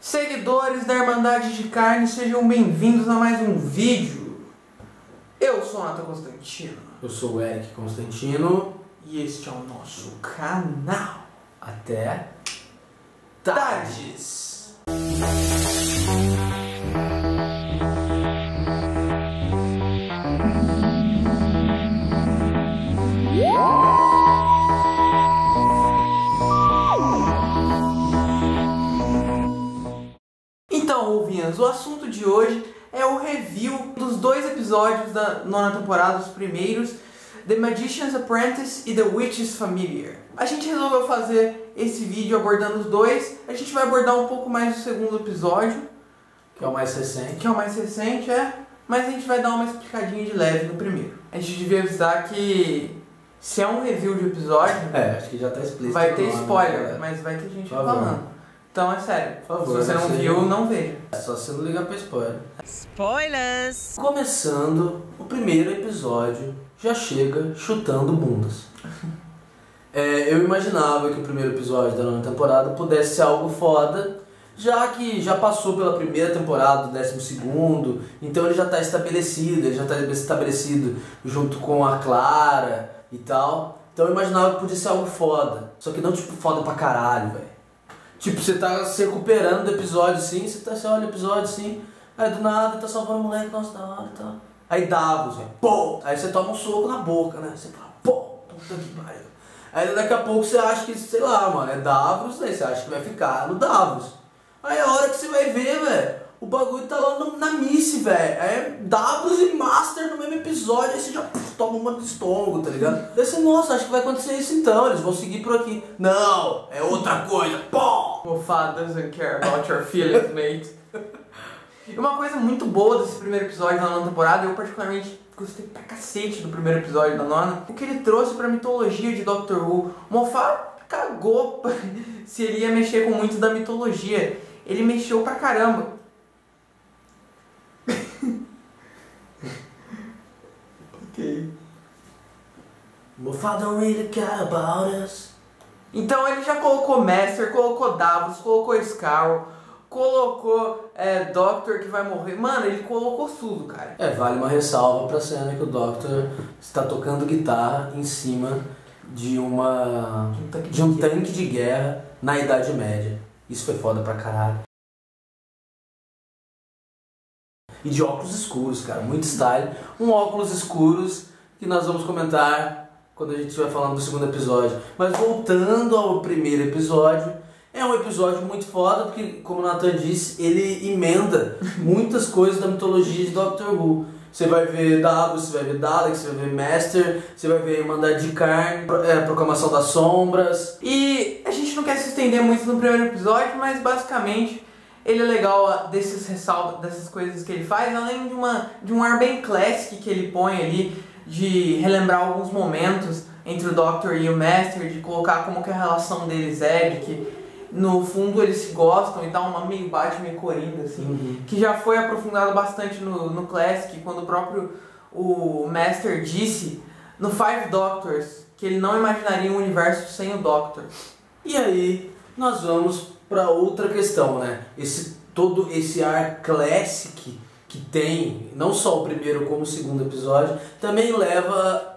Seguidores da Irmandade de Carne, sejam bem-vindos a mais um vídeo. Eu sou o Nathan Constantino. Eu sou o Eric Constantino. E este é o nosso canal. Até Tardes. Então, ouvinhos, o assunto de hoje é o review dos dois episódios da nona temporada, os primeiros, The Magician's Apprentice e The Witch's Familiar. A gente resolveu fazer esse vídeo abordando os dois. A gente vai abordar um pouco mais o segundo episódio, que é o mais recente. Mas a gente vai dar uma explicadinha de leve no primeiro. A gente devia avisar que se é um review de episódio, acho que já tá explícito. vai ter spoiler, mas vai ter gente falando. Então é sério, por favor, se você não viu, não veja. É só você não ligar pra spoiler. Spoilers! Começando o primeiro episódio, já chega chutando bundas. Eu imaginava que o primeiro episódio da nona temporada pudesse ser algo foda, já que já passou pela primeira temporada do 12º, então ele já tá estabelecido, junto com a Clara e tal. Então eu imaginava que podia ser algo foda, só que não tipo foda pra caralho, velho. Tipo, você tá se recuperando do episódio assim, você olha o episódio assim, aí do nada tá salvando o moleque, nossa, da hora e tal. Aí Davos, velho, pô! Aí você toma um soco na boca, né? Você fala, pô, puta que pariu. Aí daqui a pouco você acha que, sei lá, mano, é Davos, né? Você acha que vai ficar no Davos. Aí a hora que você vai ver, velho, o bagulho tá lá na Missy, velho. Aí é Davos e Master no mesmo episódio, aí você já toma uma do estômago, tá ligado? Daí você, nossa, acho que vai acontecer isso então, eles vão seguir por aqui. Não, é outra coisa, pô! Moffat doesn't care about your feelings, mate. E uma coisa muito boa desse primeiro episódio da nona temporada, eu particularmente gostei pra cacete do primeiro episódio da nona, o que ele trouxe pra mitologia de Doctor Who. Moffat cagou se ele ia mexer com muito da mitologia. Ele mexeu pra caramba. Ok. Moffat don't really care about us. Então ele já colocou Master, colocou Davos, colocou Scarrow, colocou Doctor que vai morrer. Mano, ele colocou tudo, cara. Vale uma ressalva pra cena que o Doctor está tocando guitarra em cima de um tanque de guerra na Idade Média. Isso foi foda pra caralho. E de óculos escuros, cara, muito style. Um óculos escuros que nós vamos comentar quando a gente estiver falando do segundo episódio. Mas voltando ao primeiro episódio, é um episódio muito foda porque, como o Nathan disse, ele emenda muitas coisas da mitologia de Doctor Who. Você vai ver Davos, você vai ver Daleks, você vai ver Master, você vai ver Irmandade de Carne, a Proclamação das Sombras. E a gente não quer se estender muito no primeiro episódio, mas basicamente ele é legal dessas coisas que ele faz, além de um ar bem classic que ele põe ali, de relembrar alguns momentos entre o Doctor e o Master, de colocar como que a relação deles é, de que no fundo eles se gostam e dá uma meio Batman e Coringa, assim, que já foi aprofundado bastante no Classic, quando o Master disse no Five Doctors que ele não imaginaria um universo sem o Doctor. E aí nós vamos para outra questão, né? Todo esse ar Classic que tem, não só o primeiro como o segundo episódio, também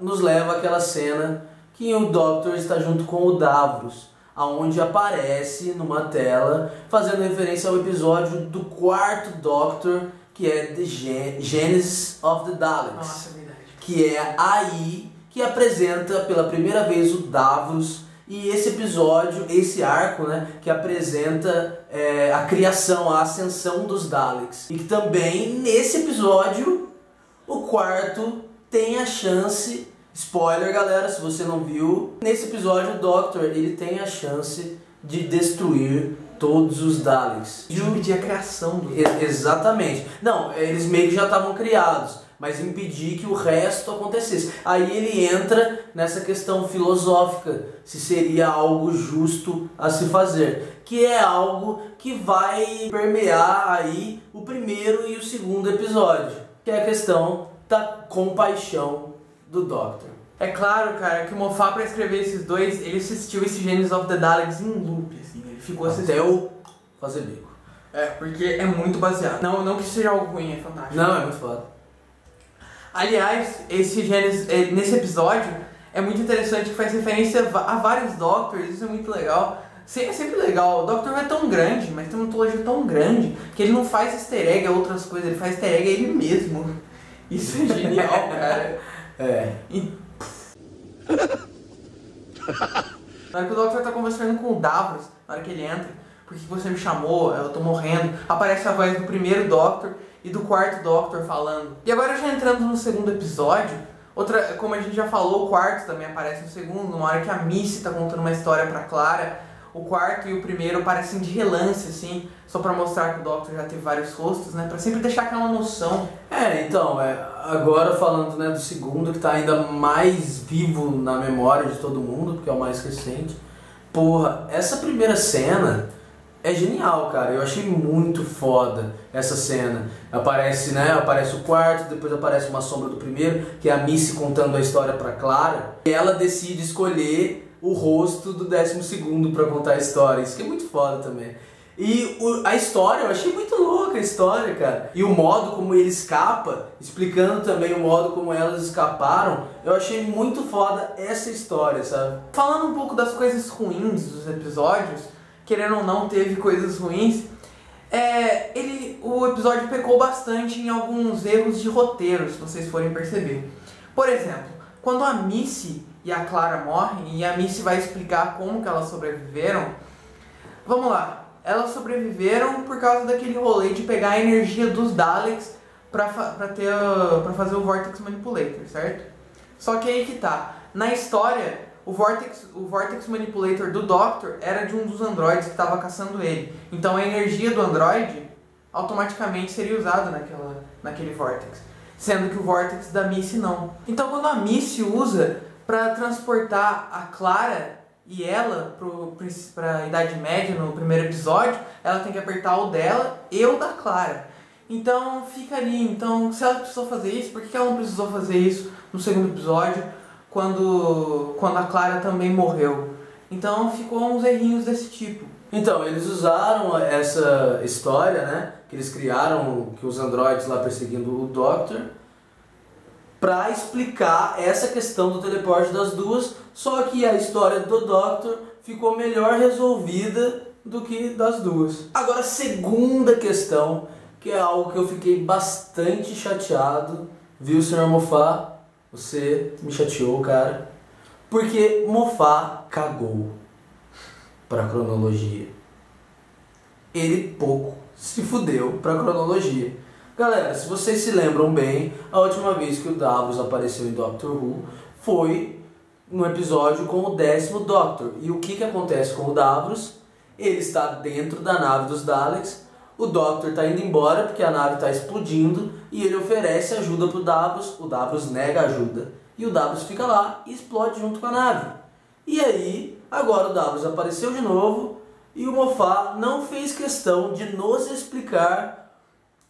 nos leva àquela cena que o Doctor está junto com o Davros, aonde aparece numa tela, fazendo referência ao episódio do quarto Doctor, que é The Genesis of the Daleks. Nossa, é verdade. Que é aí que apresenta pela primeira vez o Davros, e esse episódio, esse arco, né, que apresenta a criação, a ascensão dos Daleks. E que também, nesse episódio, o quarto tem a chance... Spoiler, galera, se você não viu. Nesse episódio, o Doctor, ele tem a chance de destruir todos os Daleks. De impedir a criação do Exatamente. Não, eles meio que já estavam criados, mas impedir que o resto acontecesse. Aí ele entra nessa questão filosófica, se seria algo justo a se fazer. Que é algo que vai permear aí o primeiro e o segundo episódio. Que é a questão da compaixão do Doctor. É claro, cara, que o Moffat, pra escrever esses dois, ele assistiu esse Genesis of the Daleks em loop, assim, ele ficou assistindo. Até eu fazer bico. É, porque é muito baseado. Não que seja algo ruim, é fantástico. Não, é muito foda. Aliás, nesse episódio é muito interessante que faz referência a vários Doctors, isso é muito legal. É sempre legal, o Doctor é tão grande, mas tem uma mitologia tão grande que ele não faz easter egg a outras coisas, ele faz easter egg a ele mesmo. Isso é genial, cara. É. Na hora que o Doctor tá conversando com o Davros, na hora que ele entra, por que você me chamou? Eu tô morrendo. Aparece a voz do primeiro Doctor e do quarto Doctor falando. E agora já entrando no segundo episódio, como a gente já falou, o quarto também aparece no segundo, na hora que a Missy tá contando uma história pra Clara. O quarto e o primeiro aparecem de relance, assim, só pra mostrar que o Doctor já teve vários rostos, né? Pra sempre deixar aquela noção. Então, agora falando, né, do segundo, que tá ainda mais vivo na memória de todo mundo, porque é o mais recente. Porra, essa primeira cena é genial, cara. Eu achei muito foda essa cena. Aparece o quarto, depois aparece uma sombra do primeiro, que é a Missy contando a história pra Clara. E ela decide escolher o rosto do 12º pra contar a história. Isso que é muito foda também. E a história, eu achei muito louca a história, cara. E o modo como ele escapa, explicando também o modo como elas escaparam, eu achei muito foda essa história, sabe? Falando um pouco das coisas ruins dos episódios, querendo ou não, teve coisas ruins. O episódio pecou bastante em alguns erros de roteiro, se vocês forem perceber. Por exemplo, quando a Missy e a Clara morrem, e a Missy vai explicar como que elas sobreviveram. Vamos lá, elas sobreviveram por causa daquele rolê de pegar a energia dos Daleks pra fazer o Vortex Manipulator, certo? Só que aí que tá, na história, o Vortex Manipulator do Doctor era de um dos androides que estava caçando ele. Então a energia do androide automaticamente seria usada naquele Vortex, sendo que o Vortex da Missy não. Então quando a Missy usa para transportar a Clara e ela pra Idade Média no primeiro episódio, ela tem que apertar o dela e o da Clara. Então fica ali, se ela precisou fazer isso, por que ela não precisou fazer isso no segundo episódio, quando a Clara também morreu? Então ficou uns errinhos desse tipo. Então, eles usaram essa história, né, que eles criaram, que os androides lá perseguindo o Doctor, pra explicar essa questão do teleporte das duas, só que a história do Doctor ficou melhor resolvida do que das duas. Agora, a segunda questão, que é algo que eu fiquei bastante chateado, viu, Sr. Moffat? Você me chateou, cara, porque Moffat cagou pra cronologia. Ele pouco se fudeu pra cronologia. Galera, se vocês se lembram bem, a última vez que o Davros apareceu em Doctor Who foi no episódio com o 10º Doctor. E o que acontece com o Davros? Ele está dentro da nave dos Daleks, o Doctor está indo embora porque a nave está explodindo e ele oferece ajuda pro Davros, o Davros nega ajuda. E o Davros fica lá e explode junto com a nave. E aí, agora o Davros apareceu de novo e o Moffat não fez questão de nos explicar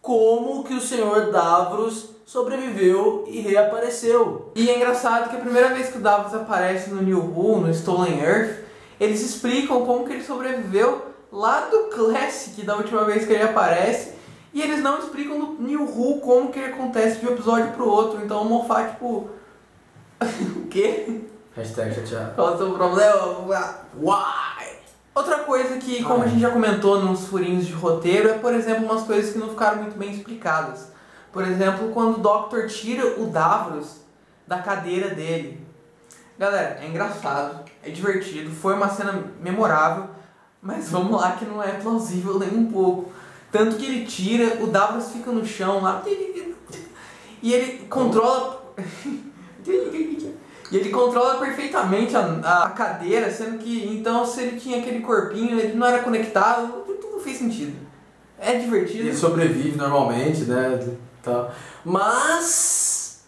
como que o Sr. Davros sobreviveu e reapareceu. E é engraçado que a primeira vez que o Davros aparece no New Who, no Stolen Earth, eles explicam como que ele sobreviveu lá do Classic, da última vez que ele aparece, e eles não explicam no New Who como que acontece de um episódio pro outro. Então o Moffat, tipo... o quê? Hashtag chateado. Qual é o seu problema? Why? Outra coisa que, como a gente já comentou nos furinhos de roteiro, é, por exemplo, umas coisas que não ficaram muito bem explicadas. Por exemplo, quando o Doctor tira o Davros da cadeira dele. Galera, é engraçado, é divertido, foi uma cena memorável, mas vamos lá que não é plausível nem um pouco. Tanto que ele tira, o Davros fica no chão lá, e ele controla... E ele controla perfeitamente a cadeira, sendo que, então, se ele tinha aquele corpinho, ele não era conectado, tudo fez sentido. É divertido. Ele sobrevive normalmente, né? Tá. Mas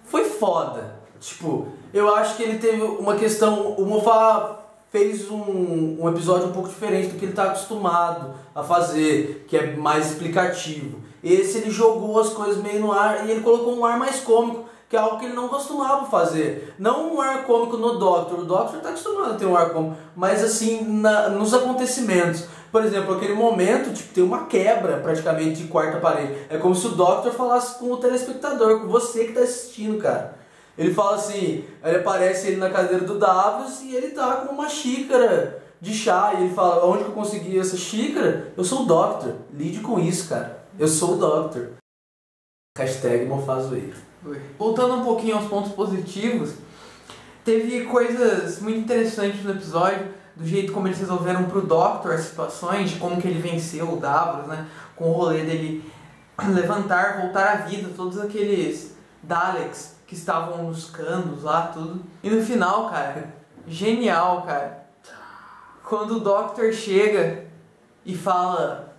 foi foda. Tipo, eu acho que ele teve uma questão... O Moffat fez um episódio um pouco diferente do que ele está acostumado a fazer, que é mais explicativo. Esse ele jogou as coisas meio no ar e ele colocou um ar mais cômico, que é algo que ele não costumava fazer. Não um ar cômico no Doctor. O Doctor está acostumado a ter um ar cômico, mas assim, nos acontecimentos. Por exemplo, aquele momento, tipo, tem uma quebra praticamente de quarta parede. É como se o Doctor falasse com o telespectador, com você que tá assistindo, cara. Ele fala assim, ele aparece ele na cadeira do Davros e ele tá com uma xícara de chá. E ele fala, onde que eu consegui essa xícara? Eu sou o Doctor. Lide com isso, cara. Eu sou o Doctor. Hashtag Mofazoeiro. Voltando um pouquinho aos pontos positivos, teve coisas muito interessantes no episódio, do jeito como eles resolveram pro Doctor as situações, de como que ele venceu o Davros, né? Com o rolê dele levantar, voltar à vida, todos aqueles Daleks que estavam nos canos lá, tudo. E no final, cara, genial, cara. Quando o Doctor chega e fala: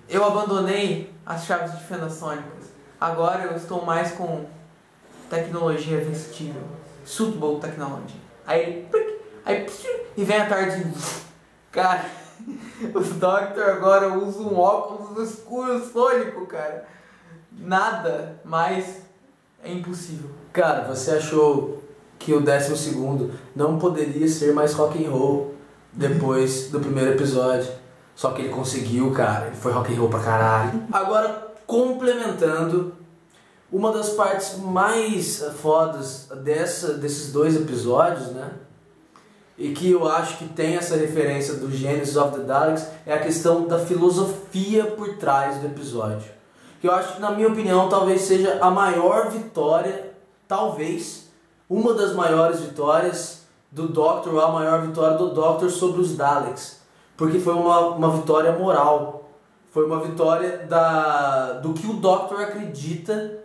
eu abandonei as chaves de fendas sônicas, agora eu estou mais com tecnologia vestível, suitable technology. Aí e vem a tarde, cara, o Doctor agora usa um óculos escuro sônico, cara. Nada mais é impossível. Cara, você achou que o 12º não poderia ser mais rock and roll depois do primeiro episódio? Só que ele conseguiu, cara. Ele foi rock and roll pra caralho. Agora, complementando, uma das partes mais fodas desses 2 episódios, né? E que eu acho que tem essa referência do Genesis of the Daleks, é a questão da filosofia por trás do episódio. Que eu acho que, na minha opinião, talvez seja a maior vitória, talvez, uma das maiores vitórias do Doctor, ou a maior vitória do Doctor sobre os Daleks. Porque foi uma vitória moral. Foi uma vitória do que o Doctor acredita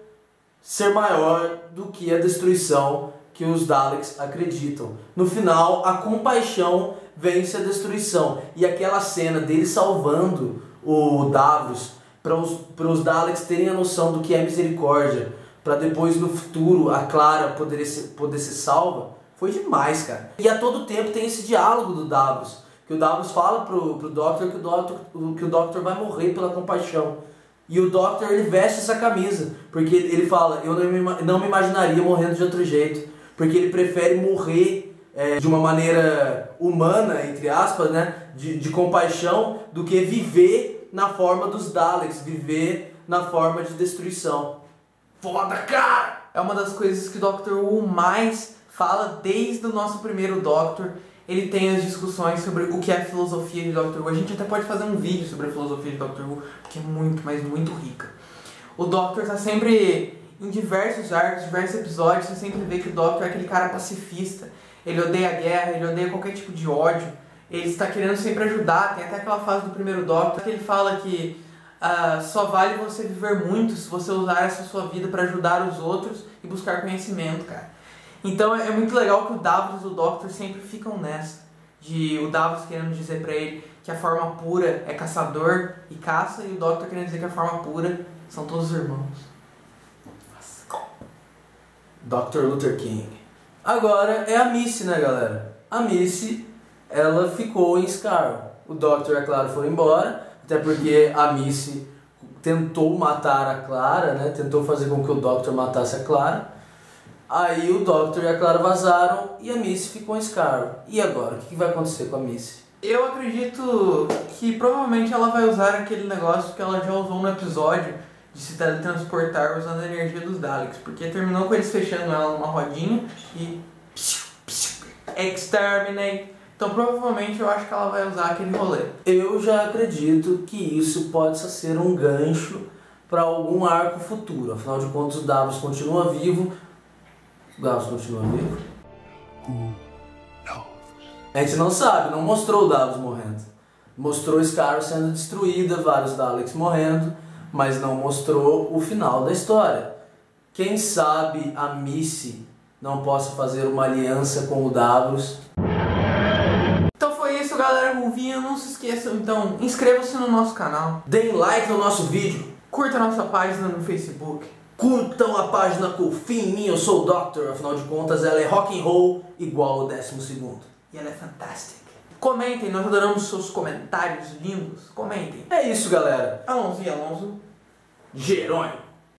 ser maior do que a destruição que os Daleks acreditam. No final, a compaixão vence a destruição. E aquela cena dele salvando o Davros, para os Daleks terem a noção do que é misericórdia, para depois no futuro a Clara poder ser salva, foi demais, cara. E a todo tempo tem esse diálogo do Davros, que o Davros fala pro Doctor que o Doctor vai morrer pela compaixão. E o Doctor, ele veste essa camisa, porque ele fala, eu não me imaginaria morrendo de outro jeito, porque ele prefere morrer de uma maneira humana, entre aspas, né, de compaixão, do que viver na forma dos Daleks, viver na forma de destruição. Foda, cara! É uma das coisas que o Doctor Who mais fala desde o nosso primeiro Doctor. Ele tem as discussões sobre o que é a filosofia de Doctor Who. A gente até pode fazer um vídeo sobre a filosofia de Doctor Who, porque é muito, mas muito rica. O Doctor tá sempre, em diversos arcos, diversos episódios, você sempre vê que o Doctor é aquele cara pacifista. Ele odeia a guerra, ele odeia qualquer tipo de ódio. Ele está querendo sempre ajudar. Tem até aquela fase do primeiro Doctor que ele fala que só vale você viver muito se você usar essa sua vida para ajudar os outros e buscar conhecimento, cara. Então é muito legal que o Davros e o Doctor sempre ficam nessa. O Davros querendo dizer pra ele que a forma pura é caçador e caça, e o Doctor querendo dizer que a forma pura são todos irmãos. Nossa. Dr. Luther King. Agora é a Missy, né, galera? A Missy, ela ficou em Scarrow. O Doctor e a Clara foram embora, até porque a Missy tentou matar a Clara, né? Tentou fazer com que o Doctor matasse a Clara. Aí o Doctor e a Clara vazaram e a Missy ficou em Scarrow. E agora? O que vai acontecer com a Missy? Eu acredito que provavelmente ela vai usar aquele negócio que ela já usou no episódio de se teletransportar usando a energia dos Daleks. Porque terminou com eles fechando ela numa rodinha e... exterminate. Então provavelmente eu acho que ela vai usar aquele rolê. Eu já acredito que isso pode ser um gancho para algum arco futuro. Afinal de contas, o Davros continua vivo. O Davros continua vivo? A gente não sabe, não mostrou o Davros morrendo. Mostrou Scarrow sendo destruída, vários Daleks morrendo, mas não mostrou o final da história. Quem sabe a Missy não possa fazer uma aliança com o Davros. Então foi isso, galera. Ruvinho, não se esqueçam, então, inscrevam-se no nosso canal. Deem like no nosso vídeo. Curta a nossa página no Facebook. Curtam a página Confia em mim, eu sou o Doctor. Afinal de contas, ela é rock and roll igual o 12º. E ela é fantástica. Comentem, nós adoramos seus comentários lindos. Comentem. É isso, galera. Alonso e Alonso. Jerônimo.